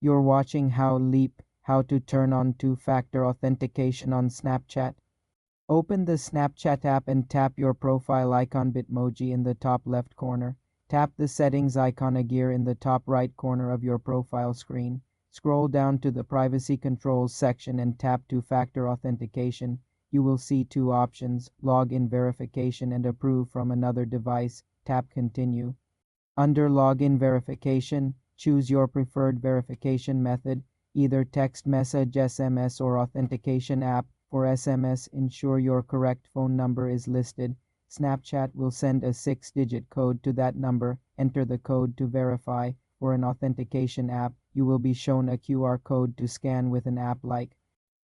You're watching how to turn on two-factor authentication on Snapchat. Open the Snapchat app and tap your profile icon Bitmoji in the top left corner. Tap the settings icon Agir in the top right corner of your profile screen. Scroll down to the privacy controls section and tap two-factor authentication. You will see two options, login verification and approve from another device. Tap continue. Under login verification, choose your preferred verification method, either text message, SMS, or authentication app. For SMS, ensure your correct phone number is listed. Snapchat will send a 6-digit code to that number. Enter the code to verify. For an authentication app, you will be shown a QR code to scan with an app like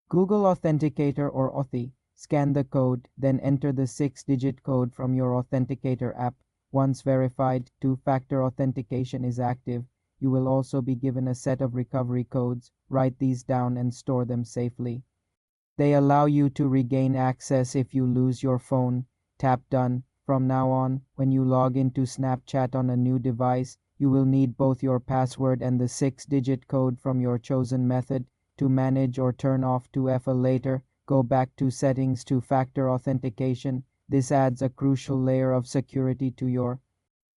Google Authenticator or Authy. Scan the code, then enter the 6-digit code from your Authenticator app. Once verified, two-factor authentication is active. You will also be given a set of recovery codes. Write these down and store them safely. They allow you to regain access if you lose your phone. Tap Done. From now on, when you log into Snapchat on a new device, you will need both your password and the 6-digit code from your chosen method. To manage or turn off 2FA later, go back to Settings Two-Factor Authentication. This adds a crucial layer of security to your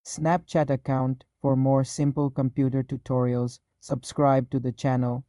Snapchat account. For more simple computer tutorials, subscribe to the channel.